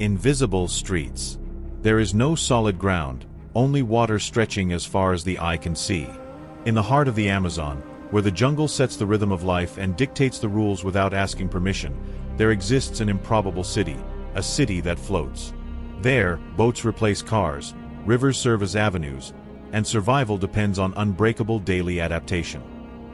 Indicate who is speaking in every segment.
Speaker 1: Invisible streets. There is no solid ground, only water stretching as far as the eye can see. In the heart of the Amazon, where the jungle sets the rhythm of life and dictates the rules without asking permission, there exists an improbable city, a city that floats. There, boats replace cars, rivers serve as avenues, and survival depends on unbreakable daily adaptation.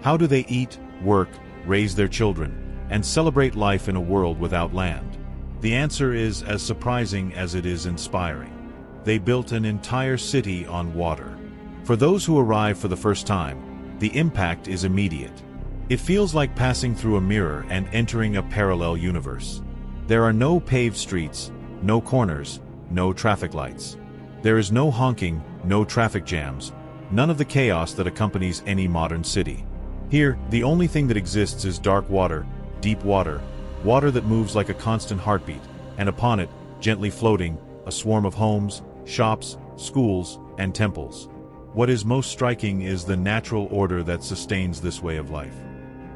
Speaker 1: How do they eat, work, raise their children, and celebrate life in a world without land? The answer is as surprising as it is inspiring. They built an entire city on water. For those who arrive for the first time, the impact is immediate. It feels like passing through a mirror and entering a parallel universe. There are no paved streets, no corners, no traffic lights. There is no honking, no traffic jams, none of the chaos that accompanies any modern city. Here, the only thing that exists is dark water, deep water, water that moves like a constant heartbeat, and upon it, gently floating, a swarm of homes, shops, schools, and temples. What is most striking is the natural order that sustains this way of life.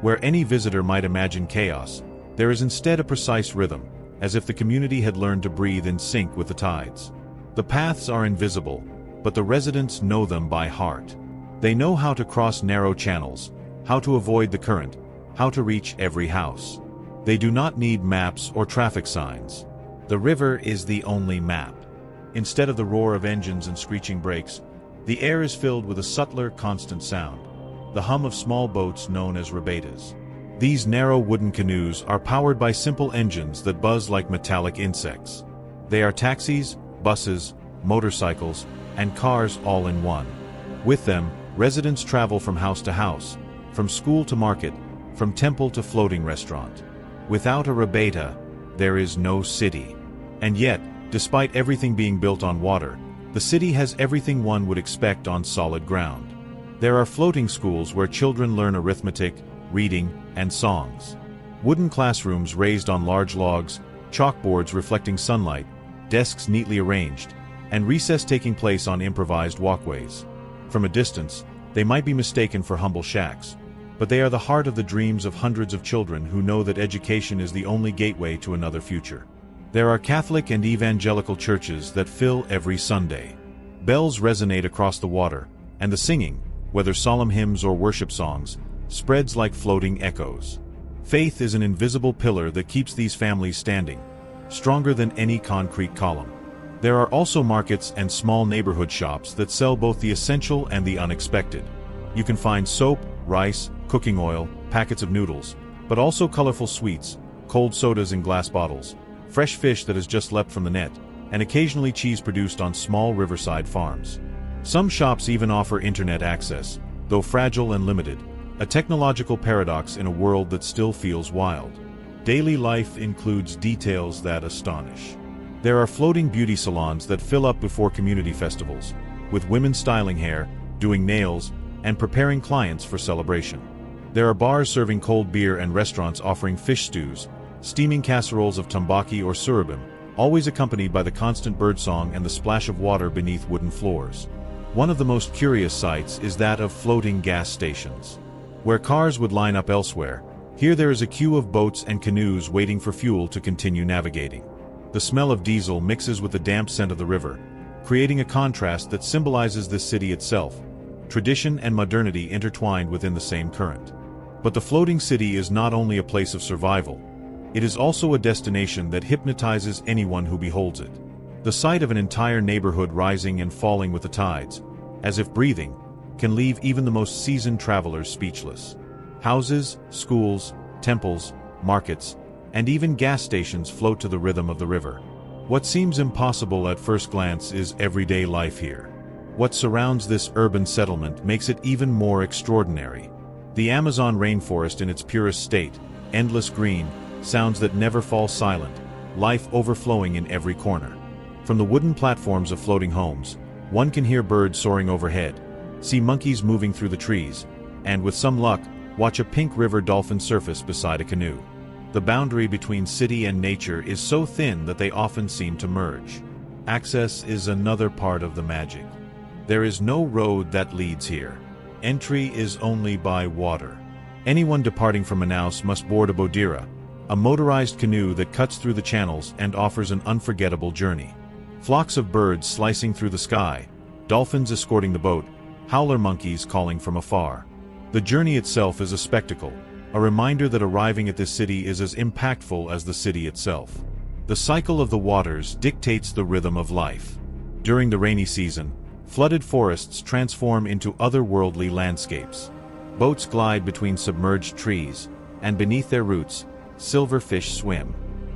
Speaker 1: Where any visitor might imagine chaos, there is instead a precise rhythm, as if the community had learned to breathe in sync with the tides. The paths are invisible, but the residents know them by heart. They know how to cross narrow channels, how to avoid the current, how to reach every house. They do not need maps or traffic signs. The river is the only map. Instead of the roar of engines and screeching brakes, the air is filled with a subtler, constant sound, the hum of small boats known as rebetas. These narrow wooden canoes are powered by simple engines that buzz like metallic insects. They are taxis, buses, motorcycles, and cars all in one. With them, residents travel from house to house, from school to market, from temple to floating restaurant. Without a rebeta, there is no city. And yet, despite everything being built on water, the city has everything one would expect on solid ground. There are floating schools where children learn arithmetic, reading, and songs. Wooden classrooms raised on large logs, chalkboards reflecting sunlight, desks neatly arranged, and recess taking place on improvised walkways. From a distance, they might be mistaken for humble shacks, but they are the heart of the dreams of hundreds of children who know that education is the only gateway to another future. There are Catholic and evangelical churches that fill every Sunday. Bells resonate across the water, and the singing, whether solemn hymns or worship songs, spreads like floating echoes. Faith is an invisible pillar that keeps these families standing, stronger than any concrete column. There are also markets and small neighborhood shops that sell both the essential and the unexpected. You can find soap, rice, cooking oil, packets of noodles, but also colorful sweets, cold sodas in glass bottles, fresh fish that has just leapt from the net, and occasionally cheese produced on small riverside farms. Some shops even offer internet access, though fragile and limited, a technological paradox in a world that still feels wild. Daily life includes details that astonish. There are floating beauty salons that fill up before community festivals, with women styling hair, doing nails, and preparing clients for celebration. There are bars serving cold beer and restaurants offering fish stews, steaming casseroles of tambaki or surubim, always accompanied by the constant birdsong and the splash of water beneath wooden floors. One of the most curious sights is that of floating gas stations. Where cars would line up elsewhere, here there is a queue of boats and canoes waiting for fuel to continue navigating. The smell of diesel mixes with the damp scent of the river, creating a contrast that symbolizes this city itself, tradition and modernity intertwined within the same current. But the floating city is not only a place of survival, it is also a destination that hypnotizes anyone who beholds it. The sight of an entire neighborhood rising and falling with the tides, as if breathing, can leave even the most seasoned travelers speechless. Houses, schools, temples, markets, and even gas stations float to the rhythm of the river. What seems impossible at first glance is everyday life here. What surrounds this urban settlement makes it even more extraordinary. The Amazon rainforest in its purest state, endless green, sounds that never fall silent, life overflowing in every corner. From the wooden platforms of floating homes, one can hear birds soaring overhead, see monkeys moving through the trees, and with some luck, watch a pink river dolphin surface beside a canoe. The boundary between city and nature is so thin that they often seem to merge. Access is another part of the magic. There is no road that leads here. Entry is only by water. Anyone departing from Manaus must board a bodira, a motorized canoe that cuts through the channels and offers an unforgettable journey. Flocks of birds slicing through the sky, dolphins escorting the boat, howler monkeys calling from afar. The journey itself is a spectacle, a reminder that arriving at this city is as impactful as the city itself. The cycle of the waters dictates the rhythm of life. During the rainy season, flooded forests transform into otherworldly landscapes. Boats glide between submerged trees, and beneath their roots, silverfish swim.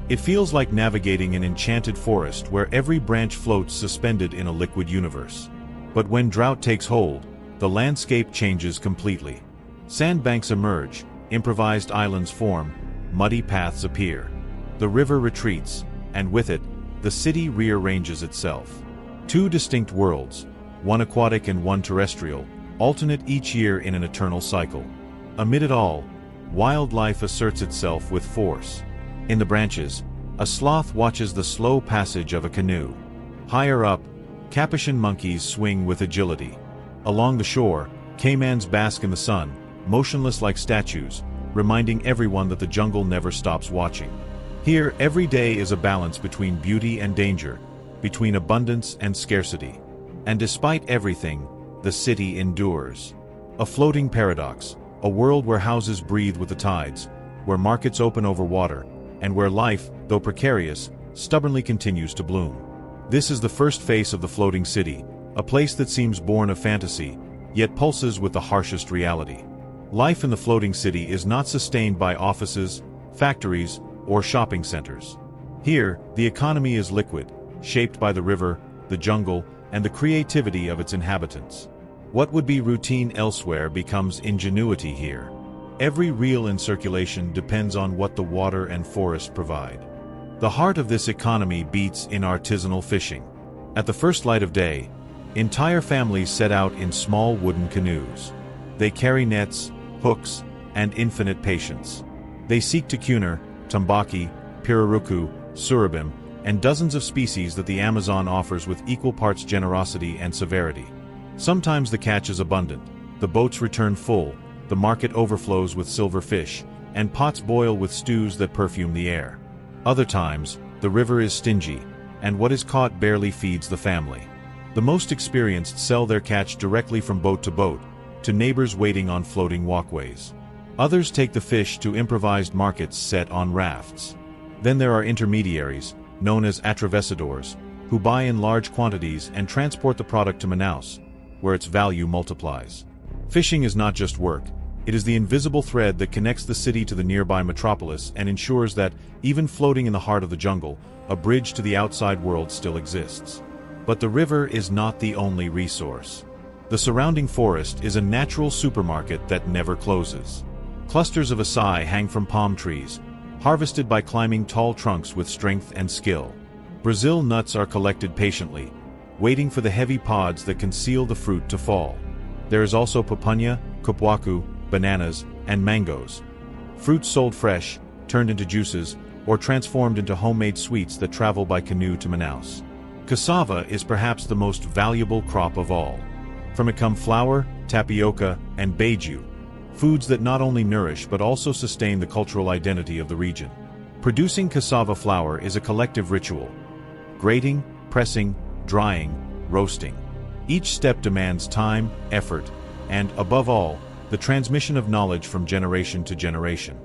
Speaker 1: It feels like navigating an enchanted forest where every branch floats suspended in a liquid universe. But when drought takes hold, the landscape changes completely. Sandbanks emerge, improvised islands form, muddy paths appear. The river retreats, and with it, the city rearranges itself. Two distinct worlds, one aquatic and one terrestrial, alternate each year in an eternal cycle. Amid it all, wildlife asserts itself with force. In the branches, a sloth watches the slow passage of a canoe. Higher up, Capuchin monkeys swing with agility. Along the shore, caimans bask in the sun, motionless like statues, reminding everyone that the jungle never stops watching. Here, every day is a balance between beauty and danger, between abundance and scarcity. And despite everything, the city endures. A floating paradox, a world where houses breathe with the tides, where markets open over water, and where life, though precarious, stubbornly continues to bloom. This is the first face of the floating city, a place that seems born of fantasy, yet pulses with the harshest reality. Life in the floating city is not sustained by offices, factories, or shopping centers. Here, the economy is liquid, shaped by the river, the jungle, and the creativity of its inhabitants. What would be routine elsewhere becomes ingenuity here. Every reel in circulation depends on what the water and forest provide. The heart of this economy beats in artisanal fishing. At the first light of day, entire families set out in small wooden canoes. They carry nets, hooks, and infinite patience. They seek tuna, tambaqui, pirarucu, surubim, and dozens of species that the Amazon offers with equal parts generosity and severity. Sometimes the catch is abundant, the boats return full, the market overflows with silver fish, and pots boil with stews that perfume the air. Other times, the river is stingy, and what is caught barely feeds the family. The most experienced sell their catch directly from boat to neighbors waiting on floating walkways. Others take the fish to improvised markets set on rafts. Then there are intermediaries, known as atravessadors, who buy in large quantities and transport the product to Manaus, where its value multiplies. Fishing is not just work, it is the invisible thread that connects the city to the nearby metropolis and ensures that, even floating in the heart of the jungle, a bridge to the outside world still exists. But the river is not the only resource. The surrounding forest is a natural supermarket that never closes. Clusters of acai hang from palm trees, harvested by climbing tall trunks with strength and skill. Brazil nuts are collected patiently, waiting for the heavy pods that conceal the fruit to fall. There is also papaña, cupuaçu, bananas, and mangoes. Fruits sold fresh, turned into juices, or transformed into homemade sweets that travel by canoe to Manaus. Cassava is perhaps the most valuable crop of all. From it come flour, tapioca, and beiju, foods that not only nourish but also sustain the cultural identity of the region. Producing cassava flour is a collective ritual. Grating, pressing, drying, roasting. Each step demands time, effort, and, above all, the transmission of knowledge from generation to generation.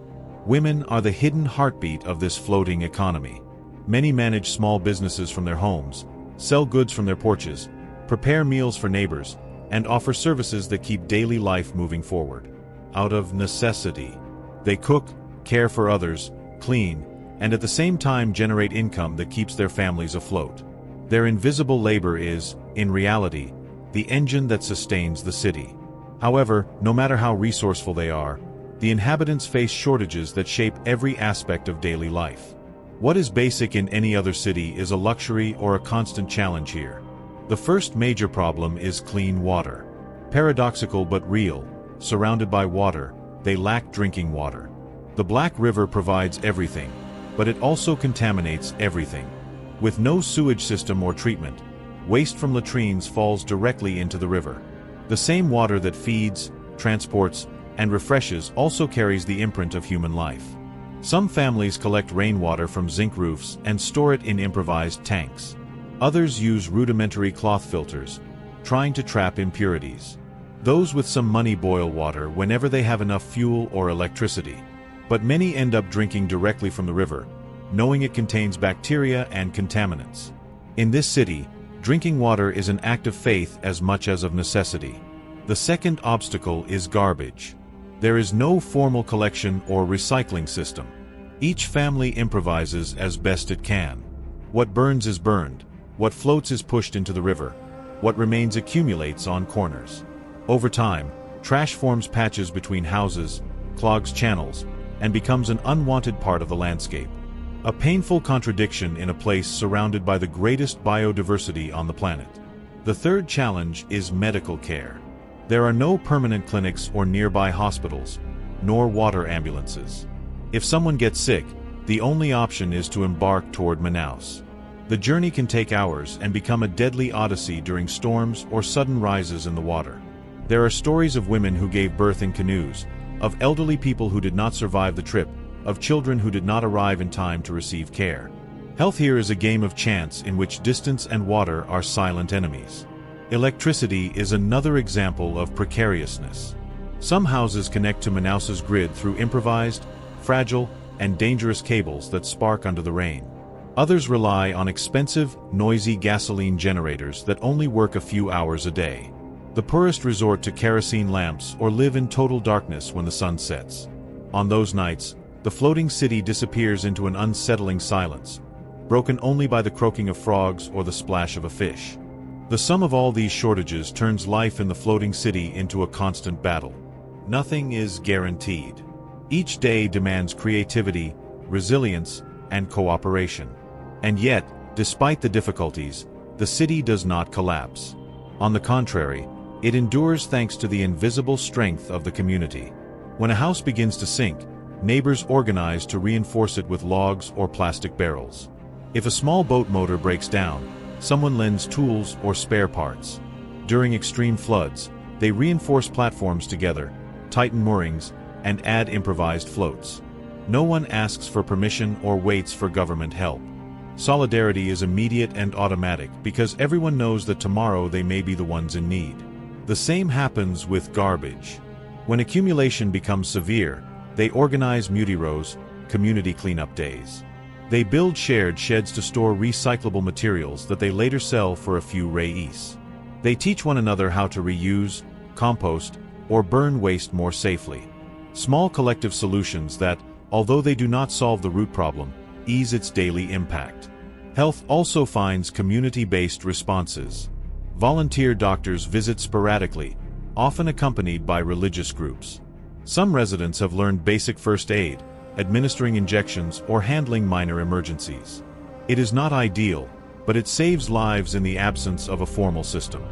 Speaker 1: Women are the hidden heartbeat of this floating economy. Many manage small businesses from their homes, sell goods from their porches, prepare meals for neighbors, and offer services that keep daily life moving forward. Out of necessity, they cook, care for others, clean, and at the same time generate income that keeps their families afloat. Their invisible labor is, in reality, the engine that sustains the city. However, no matter how resourceful they are, the inhabitants face shortages that shape every aspect of daily life. What is basic in any other city is a luxury or a constant challenge here. The first major problem is clean water. Paradoxical but real, surrounded by water, they lack drinking water. The Black River provides everything, but it also contaminates everything. With no sewage system or treatment, waste from latrines falls directly into the river. The same water that feeds, transports, and refreshes also carries the imprint of human life. Some families collect rainwater from zinc roofs and store it in improvised tanks. Others use rudimentary cloth filters, trying to trap impurities. Those with some money boil water whenever they have enough fuel or electricity. But many end up drinking directly from the river, knowing it contains bacteria and contaminants. In this city, drinking water is an act of faith as much as of necessity. The second obstacle is garbage. There is no formal collection or recycling system. Each family improvises as best it can. What burns is burned, what floats is pushed into the river, what remains accumulates on corners. Over time, trash forms patches between houses, clogs channels, and becomes an unwanted part of the landscape. A painful contradiction in a place surrounded by the greatest biodiversity on the planet. The third challenge is medical care. There are no permanent clinics or nearby hospitals, nor water ambulances. If someone gets sick, the only option is to embark toward Manaus. The journey can take hours and become a deadly odyssey during storms or sudden rises in the water. There are stories of women who gave birth in canoes, of elderly people who did not survive the trip, of children who did not arrive in time to receive care. Health here is a game of chance in which distance and water are silent enemies. Electricity is another example of precariousness. Some houses connect to Manaus's grid through improvised, fragile, and dangerous cables that spark under the rain. Others rely on expensive, noisy gasoline generators that only work a few hours a day. The poorest resort to kerosene lamps or live in total darkness when the sun sets. On those nights, the floating city disappears into an unsettling silence, broken only by the croaking of frogs or the splash of a fish. The sum of all these shortages turns life in the floating city into a constant battle. Nothing is guaranteed. Each day demands creativity, resilience, and cooperation. And yet, despite the difficulties, the city does not collapse. On the contrary, it endures thanks to the invisible strength of the community. When a house begins to sink, neighbors organize to reinforce it with logs or plastic barrels. If a small boat motor breaks down, someone lends tools or spare parts. During extreme floods, they reinforce platforms together, tighten moorings, and add improvised floats. No one asks for permission or waits for government help. Solidarity is immediate and automatic because everyone knows that tomorrow they may be the ones in need. The same happens with garbage. When accumulation becomes severe, they organize mutiros, community cleanup days. They build shared sheds to store recyclable materials that they later sell for a few reis. They teach one another how to reuse, compost, or burn waste more safely. Small collective solutions that, although they do not solve the root problem, ease its daily impact. Health also finds community-based responses. Volunteer doctors visit sporadically, often accompanied by religious groups. Some residents have learned basic first aid, administering injections or handling minor emergencies. It is not ideal, but it saves lives in the absence of a formal system.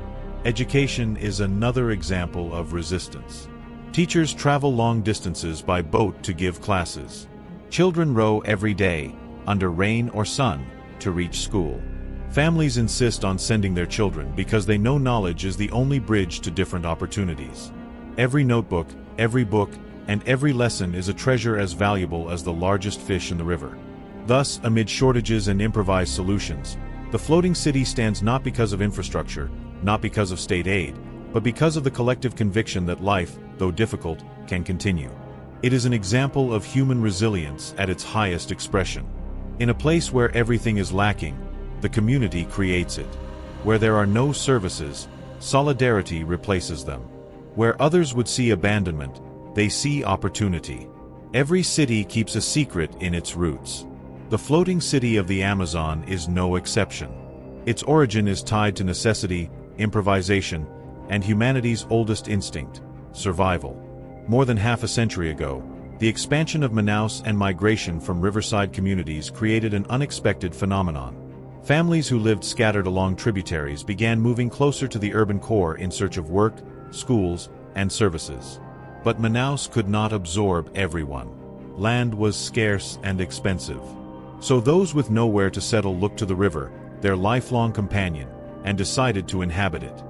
Speaker 1: Education is another example of resistance. Teachers travel long distances by boat to give classes. Children row every day, under rain or sun, to reach school. Families insist on sending their children because they know knowledge is the only bridge to different opportunities. Every notebook, every book, and every lesson is a treasure as valuable as the largest fish in the river. Thus, amid shortages and improvised solutions, the floating city stands not because of infrastructure, not because of state aid, but because of the collective conviction that life, though difficult, can continue. It is an example of human resilience at its highest expression. In a place where everything is lacking, the community creates it. Where there are no services, solidarity replaces them. Where others would see abandonment, they see opportunity. Every city keeps a secret in its roots. The floating city of the Amazon is no exception. Its origin is tied to necessity, improvisation, and humanity's oldest instinct, survival. More than half a century ago, the expansion of Manaus and migration from riverside communities created an unexpected phenomenon. Families who lived scattered along tributaries began moving closer to the urban core in search of work, schools, and services. But Manaus could not absorb everyone. Land was scarce and expensive. So those with nowhere to settle looked to the river, their lifelong companion, and decided to inhabit it.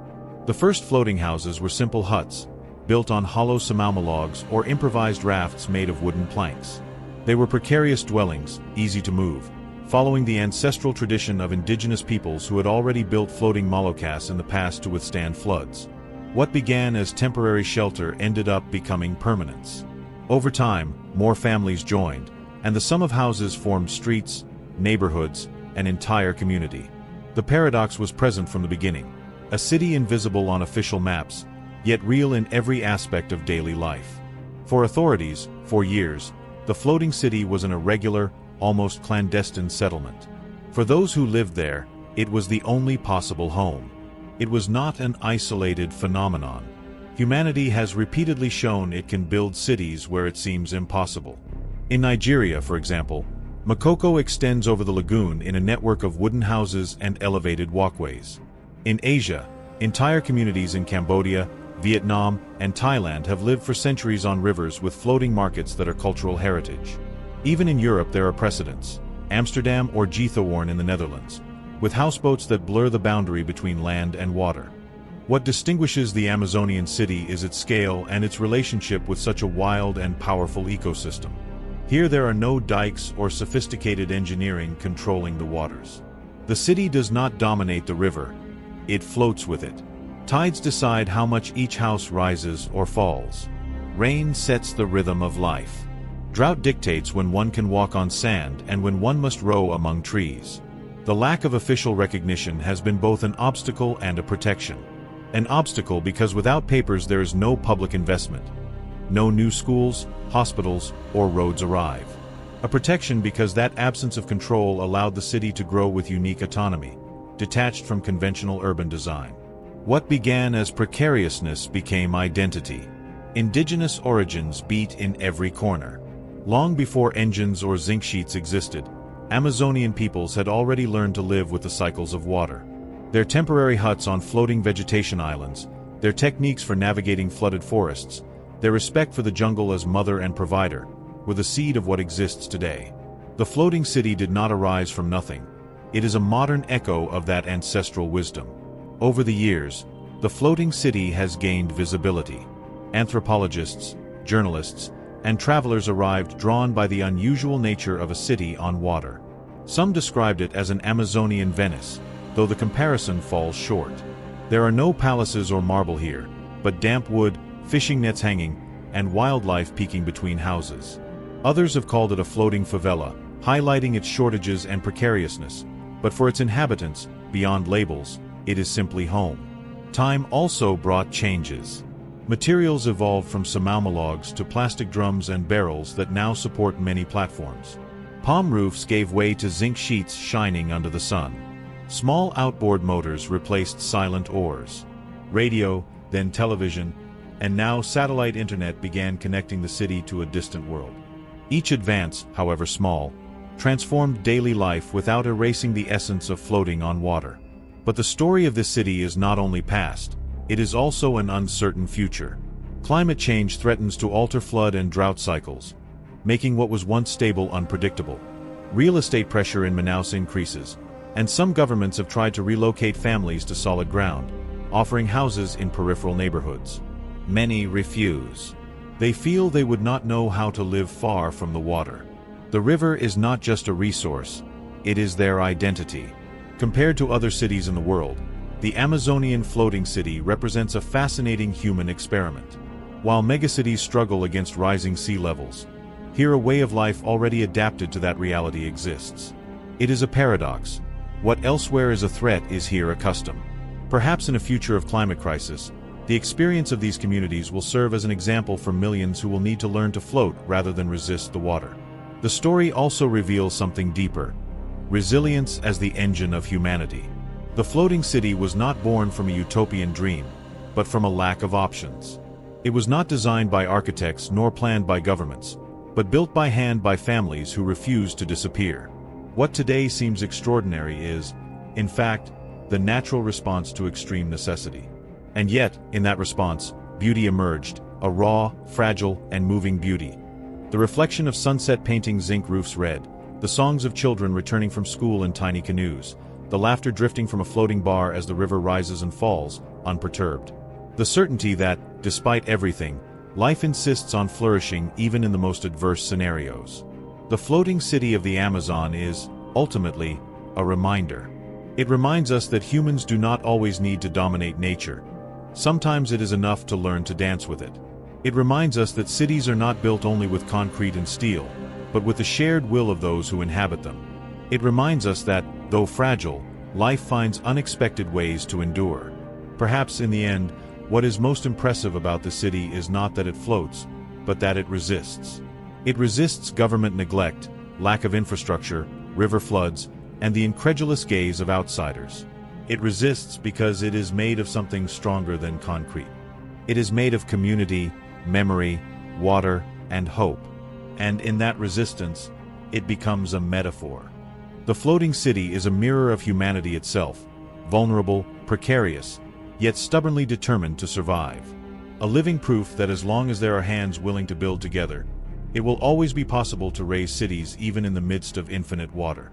Speaker 1: The first floating houses were simple huts, built on hollow samauma logs or improvised rafts made of wooden planks. They were precarious dwellings, easy to move, following the ancestral tradition of indigenous peoples who had already built floating molokas in the past to withstand floods. What began as temporary shelter ended up becoming permanence. Over time, more families joined, and the sum of houses formed streets, neighborhoods, an entire community. The paradox was present from the beginning. A city invisible on official maps, yet real in every aspect of daily life. For authorities, for years, the floating city was an irregular, almost clandestine settlement. For those who lived there, it was the only possible home. It was not an isolated phenomenon. Humanity has repeatedly shown it can build cities where it seems impossible. In Nigeria, for example, Makoko extends over the lagoon in a network of wooden houses and elevated walkways. In Asia, entire communities in Cambodia, Vietnam, and Thailand have lived for centuries on rivers with floating markets that are cultural heritage. Even in Europe there are precedents, Amsterdam or Giethoorn in the Netherlands, with houseboats that blur the boundary between land and water. What distinguishes the Amazonian city is its scale and its relationship with such a wild and powerful ecosystem. Here there are no dikes or sophisticated engineering controlling the waters. The city does not dominate the river, it floats with it. Tides decide how much each house rises or falls. Rain sets the rhythm of life. Drought dictates when one can walk on sand and when one must row among trees. The lack of official recognition has been both an obstacle and a protection. An obstacle because without papers there is no public investment. No new schools, hospitals, or roads arrive. A protection because that absence of control allowed the city to grow with unique autonomy, detached from conventional urban design. What began as precariousness became identity. Indigenous origins beat in every corner. Long before engines or zinc sheets existed, Amazonian peoples had already learned to live with the cycles of water. Their temporary huts on floating vegetation islands, their techniques for navigating flooded forests, their respect for the jungle as mother and provider, were the seed of what exists today. The floating city did not arise from nothing. It is a modern echo of that ancestral wisdom. Over the years, the floating city has gained visibility. Anthropologists, journalists, and travelers arrived drawn by the unusual nature of a city on water. Some described it as an Amazonian Venice, though the comparison falls short. There are no palaces or marble here, but damp wood, fishing nets hanging, and wildlife peeking between houses. Others have called it a floating favela, highlighting its shortages and precariousness, but for its inhabitants, beyond labels, it is simply home. Time also brought changes. Materials evolved from samama logs to plastic drums and barrels that now support many platforms. Palm roofs gave way to zinc sheets shining under the sun. Small outboard motors replaced silent oars. Radio, then television, and now satellite internet began connecting the city to a distant world. Each advance, however small, transformed daily life without erasing the essence of floating on water. But the story of this city is not only past, it is also an uncertain future. Climate change threatens to alter flood and drought cycles, making what was once stable unpredictable. Real estate pressure in Manaus increases, and some governments have tried to relocate families to solid ground, offering houses in peripheral neighborhoods. Many refuse. They feel they would not know how to live far from the water. The river is not just a resource, it is their identity. Compared to other cities in the world, the Amazonian floating city represents a fascinating human experiment. While megacities struggle against rising sea levels, here a way of life already adapted to that reality exists. It is a paradox. What elsewhere is a threat is here a custom. Perhaps in a future of climate crisis, the experience of these communities will serve as an example for millions who will need to learn to float rather than resist the water. The story also reveals something deeper: resilience as the engine of humanity. The floating city was not born from a utopian dream, but from a lack of options. It was not designed by architects nor planned by governments, but built by hand by families who refused to disappear. What today seems extraordinary is, in fact, the natural response to extreme necessity. And yet, in that response, beauty emerged, a raw, fragile, and moving beauty. The reflection of sunset painting zinc roofs red, the songs of children returning from school in tiny canoes, the laughter drifting from a floating bar as the river rises and falls, unperturbed. The certainty that, despite everything, life insists on flourishing even in the most adverse scenarios. The floating city of the Amazon is, ultimately, a reminder. It reminds us that humans do not always need to dominate nature. Sometimes it is enough to learn to dance with it. It reminds us that cities are not built only with concrete and steel, but with the shared will of those who inhabit them. It reminds us that, though fragile, life finds unexpected ways to endure. Perhaps in the end, what is most impressive about the city is not that it floats, but that it resists. It resists government neglect, lack of infrastructure, river floods, and the incredulous gaze of outsiders. It resists because it is made of something stronger than concrete. It is made of community, memory, water, and hope. And in that resistance, it becomes a metaphor. The floating city is a mirror of humanity itself, vulnerable, precarious, yet stubbornly determined to survive. A living proof that as long as there are hands willing to build together, it will always be possible to raise cities even in the midst of infinite water.